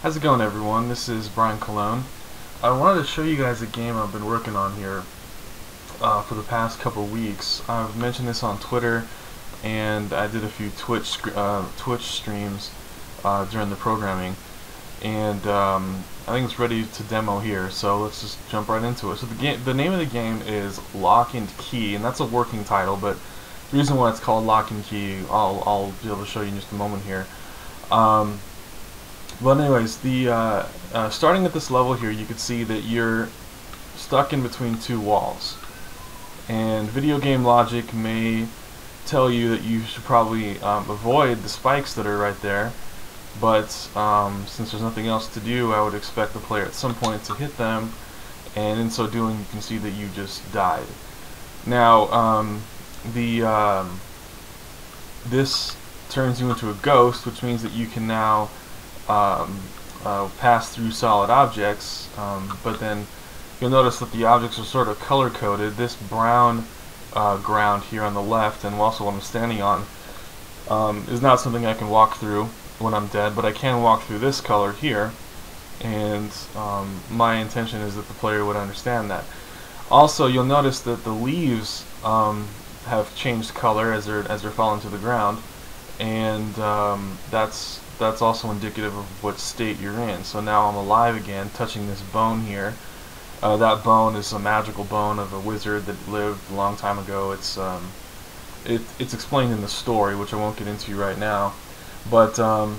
How's it going, everyone? This is Brian Colon. I wanted to show you guys a game I've been working on here for the past couple weeks. I've mentioned this on Twitter, and I did a few Twitch streams during the programming, and I think it's ready to demo here. So let's just jump right into it. So the name of the game is Lock and Key, and that's a working title. But the reason why it's called Lock and Key, I'll be able to show you in just a moment here. But anyways, starting at this level here, you can see that you're stuck in between two walls, and video game logic may tell you that you should probably avoid the spikes that are right there, but since there's nothing else to do, I would expect the player at some point to hit them, and in so doing you can see that you just died. Now this turns you into a ghost, which means that you can now pass through solid objects, but then you'll notice that the objects are sort of color coded. This brown ground here on the left, and also what I'm standing on, is not something I can walk through when I'm dead, but I can walk through this color here, and my intention is that the player would understand that. Also, you'll notice that the leaves have changed color as they're falling to the ground, and that's also indicative of what state you're in. So now I'm alive again, touching this bone here. That bone is a magical bone of a wizard that lived a long time ago. It's explained in the story, which I won't get into right now. But now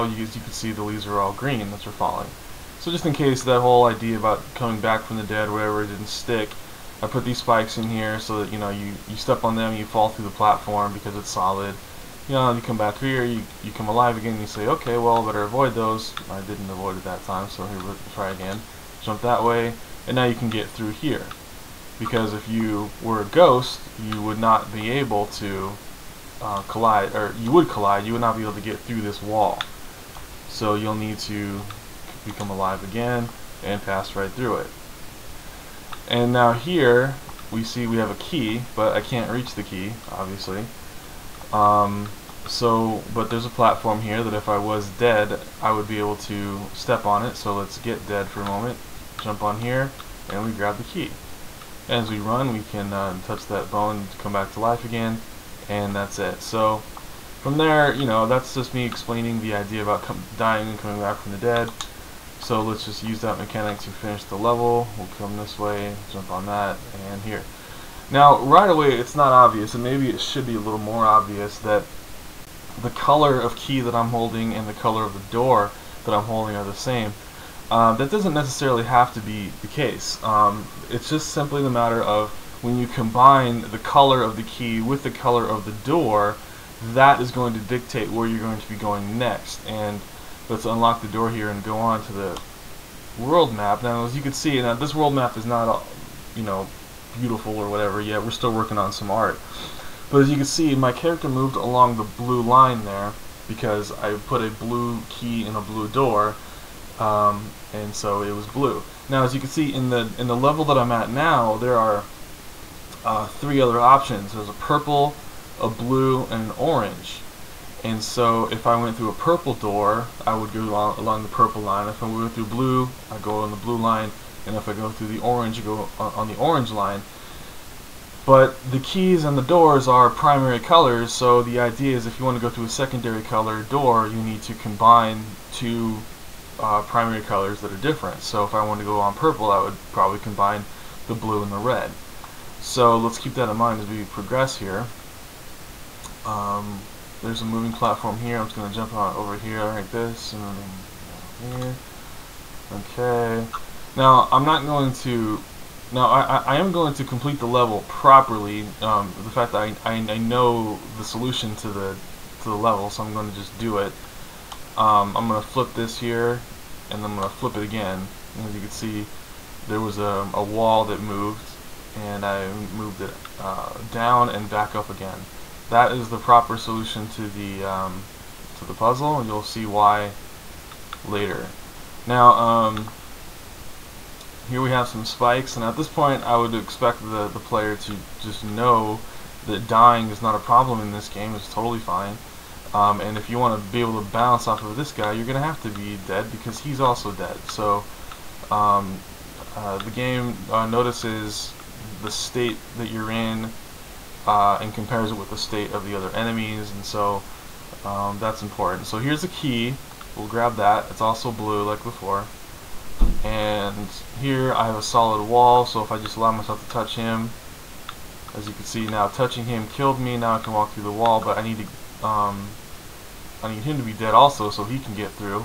as you can see, the leaves are all green that are falling. So just in case that whole idea about coming back from the dead, whatever, didn't stick, I put these spikes in here so that you step on them, you fall through the platform because it's solid. You come back here, you come alive again, and you say, okay, well, I better avoid those. I didn't avoid it that time, so here, we'll try again. Jump that way, and now you can get through here. Because if you were a ghost, you would not be able to collide, or you would collide, you would not be able to get through this wall. So you'll need to become alive again and pass right through it. And now here, we see we have a key, but I can't reach the key, obviously. But there's a platform here that if I was dead, I would be able to step on it. So let's get dead for a moment, jump on here, and we grab the key. As we run, we can touch that bone to come back to life again, and that's it. So from there, that's just me explaining the idea about dying and coming back from the dead. So let's just use that mechanic to finish the level. We'll come this way, jump on that, and here. Now, right away, it's not obvious, and maybe it should be a little more obvious, that the color of key that I'm holding and the color of the door that I'm holding are the same. That doesn't necessarily have to be the case. It's just simply the matter of when you combine the color of the key with the color of the door, that is going to dictate where you're going to be going next. And let's unlock the door here and go on to the world map. Now, as you can see, now this world map is not, beautiful or whatever yet. We're still working on some art. But as you can see, my character moved along the blue line there because I put a blue key in a blue door, and so it was blue. Now, as you can see in the level that I'm at now, there are three other options. There's a purple, a blue, and an orange. And so if I went through a purple door, I would go along the purple line. If I went through blue, I go on the blue line. And if I go through the orange, you go on the orange line. But the keys and the doors are primary colors, so the idea is if you want to go through a secondary color door, you need to combine two primary colors that are different. So if I want to go on purple, I would probably combine the blue and the red. So let's keep that in mind as we progress here. There's a moving platform here. I'm just going to jump on over here like this, and then here. Okay. Now I'm not going to. Now I am going to complete the level properly. The fact that I know the solution to the level, so I'm going to just do it. I'm going to flip this here, and I'm going to flip it again. And as you can see, there was a wall that moved, and I moved it down and back up again. That is the proper solution to the puzzle, and you'll see why later. Now, here we have some spikes, and at this point I would expect the player to just know that dying is not a problem in this game. It's totally fine. And if you want to be able to bounce off of this guy, you're going to have to be dead because he's also dead. So the game notices the state that you're in and compares it with the state of the other enemies, and so that's important. So here's the key. We'll grab that. It's also blue like before. And here I have a solid wall, so if I just allow myself to touch him, as you can see now, touching him killed me. Now I can walk through the wall, but I need him to be dead also so he can get through.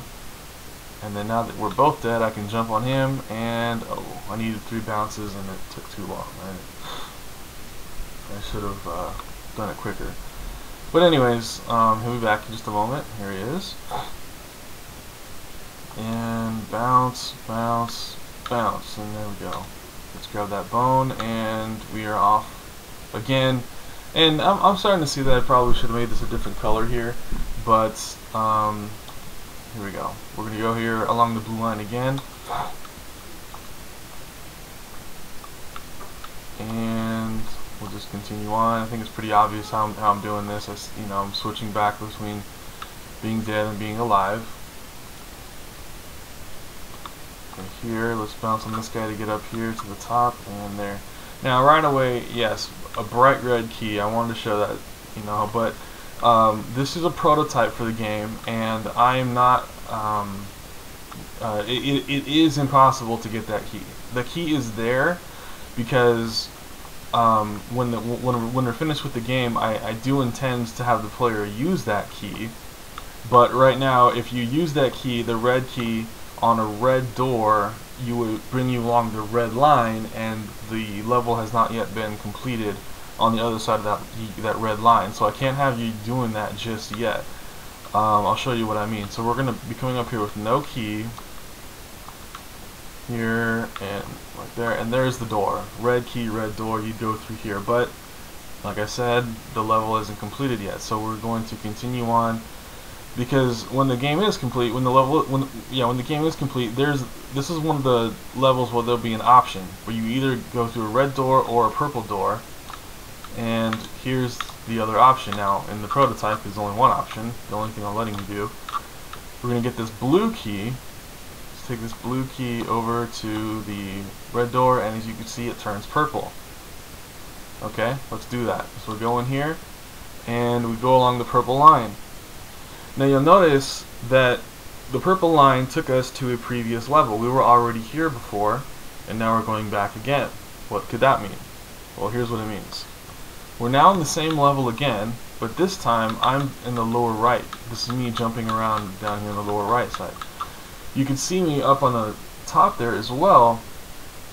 And then now that we're both dead, I can jump on him, and oh, I needed 3 bounces and it took too long. I should have done it quicker. But anyways, he'll be back in just a moment. Here he is. And bounce, bounce, bounce, and there we go. Let's grab that bone, and we are off again. And I'm starting to see that I probably should have made this a different color here, but here we go. We're going to go here along the blue line again. And we'll just continue on. I think it's pretty obvious how I'm doing this. I'm switching back between being dead and being alive. Okay, here, let's bounce on this guy to get up here to the top, and there. Now, right away, yes, a bright red key. I wanted to show that, but this is a prototype for the game, and I am not. It is impossible to get that key. The key is there because when they're finished with the game, I do intend to have the player use that key. But right now, if you use that key, the red key, on a red door, you would bring you along the red line, and the level has not yet been completed on the other side of that red line. So I can't have you doing that just yet. I'll show you what I mean. So we're going to be coming up here with no key. Here and right there, and there's the door. Red key, red door, you go through here. But like I said, the level isn't completed yet. So we're going to continue on. Because when the game is complete, when the game is complete, this is one of the levels where there'll be an option where you either go through a red door or a purple door, and here's the other option. Now in the prototype, there's only one option. The only thing I'm letting you do. We're gonna get this blue key. Let's take this blue key over to the red door, and as you can see, it turns purple. Okay, let's do that. So we go in here, and we go along the purple line. Now you'll notice that the purple line took us to a previous level. We were already here before, and now we're going back again. What could that mean? Well, here's what it means. We're now in the same level again, but this time I'm in the lower right. This is me jumping around down here in the lower right side. You can see me up on the top there as well.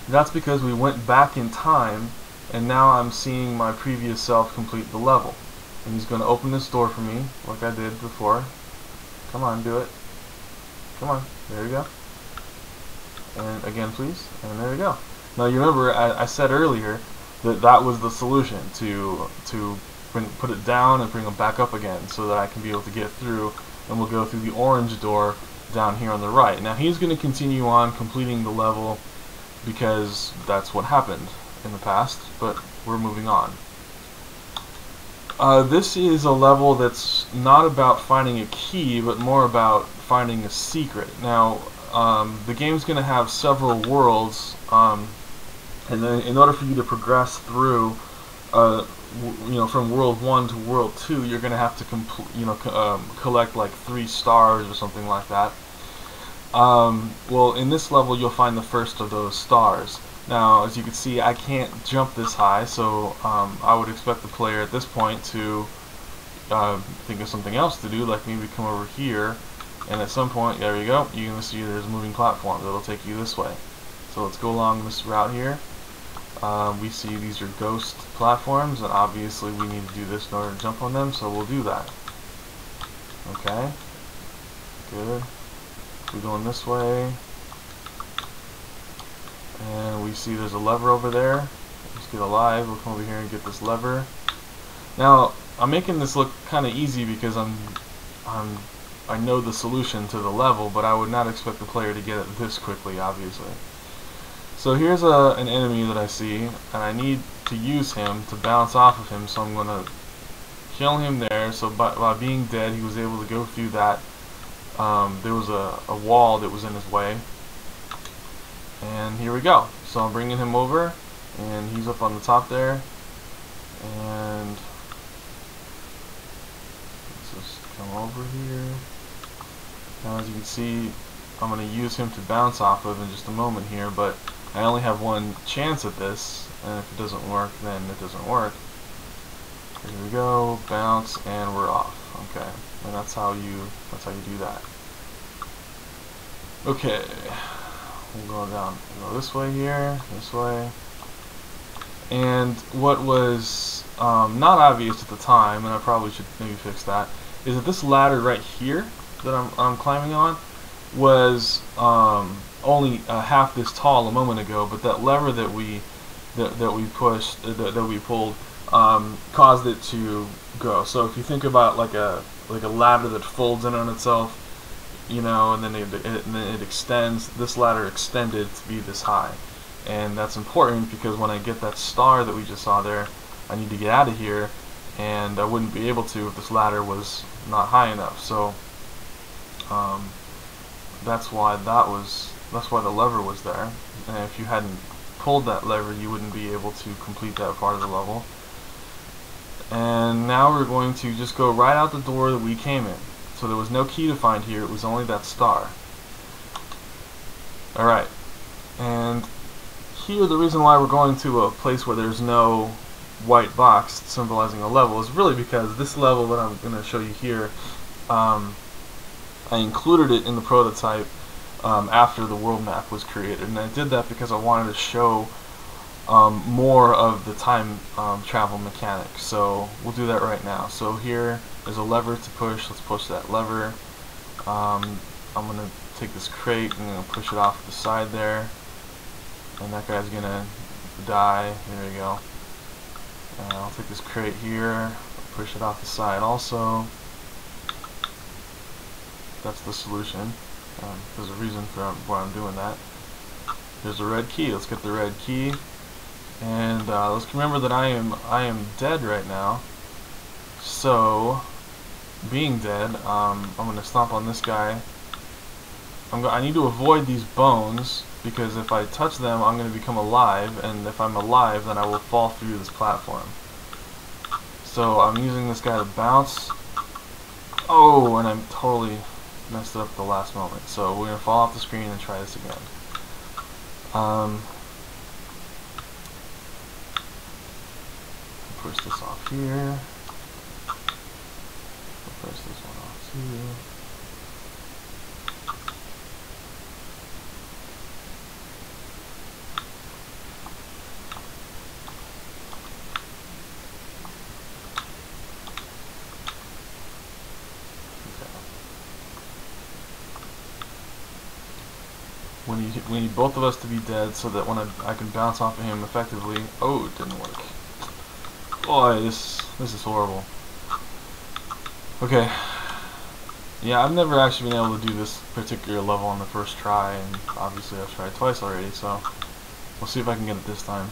That's because we went back in time, and now I'm seeing my previous self complete the level. And he's going to open this door for me, like I did before. Come on, do it. Come on, there you go. And again, please, and there you go. Now you remember I said earlier that that was the solution, to put it down and bring them back up again, so that I can be able to get through, and we'll go through the orange door down here on the right. Now he's going to continue on completing the level because that's what happened in the past, but we're moving on. This is a level that's not about finding a key, but more about finding a secret. Now, the game's going to have several worlds, and then in order for you to progress through, from World 1 to World 2, you're going to have to collect like 3 stars or something like that. Well, in this level, you'll find the first of those stars. Now, as you can see, I can't jump this high, so I would expect the player at this point to think of something else to do, like maybe come over here, and at some point, there you go, you're going to see there's a moving platform that'll take you this way. So let's go along this route here. We see these are ghost platforms, and obviously we need to do this in order to jump on them, so we'll do that. Okay, good. We're going this way. And we see there's a lever over there. Let's get alive. We'll come over here and get this lever. Now, I'm making this look kind of easy because I know the solution to the level, but I would not expect the player to get it this quickly, obviously. So here's an enemy that I see, and I need to use him to bounce off of him, so I'm going to kill him there. So by being dead, he was able to go through that. There was a wall that was in his way. And here we go. So I'm bringing him over, and he's up on the top there. And let's just come over here. Now, as you can see, I'm going to use him to bounce off of in just a moment here, but I only have one chance at this, and if it doesn't work, then it doesn't work. Here we go, bounce, and we're off. Okay, and that's how you do that. Okay, we'll go down, we'll go this way here, this way. And what was not obvious at the time, and I probably should maybe fix that, is that this ladder right here that I'm climbing on was only half this tall a moment ago, but that lever that we pushed, that we pulled, caused it to go. So if you think about like a ladder that folds in on itself, you know, and then it extends. This ladder extended to be this high, and that's important because when I get that star that we just saw there, I need to get out of here, and I wouldn't be able to if this ladder was not high enough. So that's why the lever was there, and if you hadn't pulled that lever, you wouldn't be able to complete that part of the level. And now we're going to just go right out the door that we came in. So there was no key to find here, it was only that star. Alright, and here the reason why we're going to a place where there's no white box symbolizing a level is really because this level that I'm going to show you here, I included it in the prototype after the world map was created, and I did that because I wanted to show more of the time travel mechanics. So we'll do that right now. So here there's a lever to push. Let's push that lever. I'm going to take this crate and I'm going to push it off the side there, and that guy's going to die. There we go. And I'll take this crate here, push it off the side also. That's the solution. There's a reason for why I'm doing that. There's a red key. Let's get the red key. And let's remember that I am dead right now. So, being dead, I'm going to stomp on this guy. I need to avoid these bones, because if I touch them, I'm going to become alive, and if I'm alive, then I will fall through this platform. So I'm using this guy to bounce. Oh, and I'm totally messed it up at the last moment. So we're going to fall off the screen and try this again. Push this off here. Push this one off too. We need both of us to be dead so that when I can bounce off of him effectively. Oh, it didn't work. Boy, this is horrible. Okay. Yeah, I've never actually been able to do this particular level on the first try, and obviously I've tried twice already, so we'll see if I can get it this time.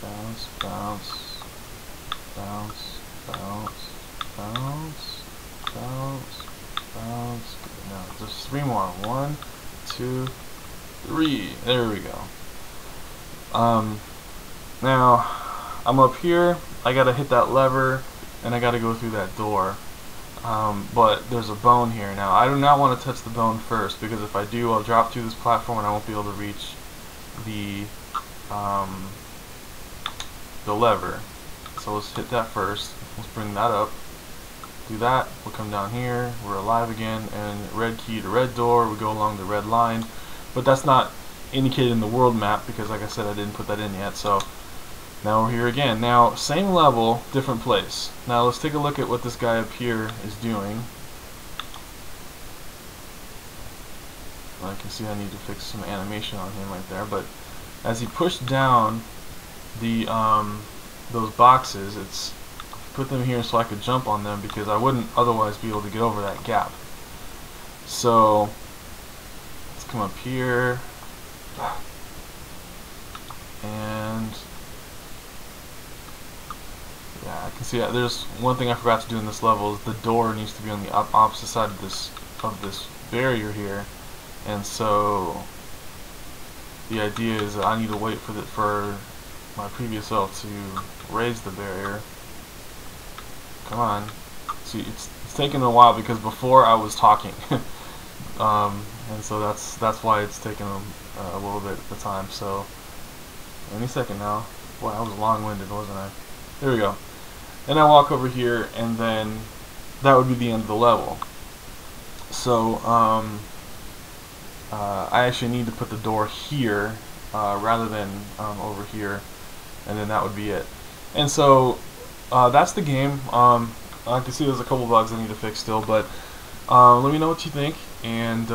Bounce, bounce, bounce, bounce, bounce, bounce, bounce. Now, just 3 more. 1, 2, 3. There we go. Now, I'm up here. I gotta hit that lever, and I gotta go through that door. But there's a bone here. Now, I do not want to touch the bone first, because if I do, I'll drop through this platform and I won't be able to reach the lever. So let's hit that first. Let's bring that up. Do that. We'll come down here. We're alive again. And red key to red door. We go along the red line. But that's not indicated in the world map because, like I said, I didn't put that in yet. So now we're here again. Now, same level, different place. Now let's take a look at what this guy up here is doing. I can see I need to fix some animation on him right there. But as he pushed down the those boxes, it's put them here so I could jump on them because I wouldn't otherwise be able to get over that gap. So let's come up here and yeah, I can see that there's one thing I forgot to do in this level is the door needs to be on the opposite side of this barrier here, and so the idea is that I need to wait for my previous self to raise the barrier. Come on. See, it's taken a while because before I was talking, and so that's why it's taken a little bit of time. So any second now. Boy, I was long-winded, wasn't I? There we go. And I walk over here, and then that would be the end of the level. So I actually need to put the door here rather than over here, and then that would be it. And so that's the game. I can see there's a couple bugs I need to fix still, but let me know what you think, and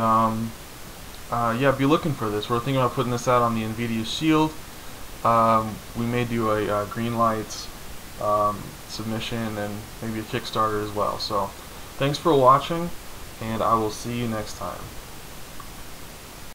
yeah, be looking for this. We're thinking about putting this out on the NVIDIA Shield. We may do a Greenlight submission and maybe a Kickstarter as well. So thanks for watching, and I will see you next time.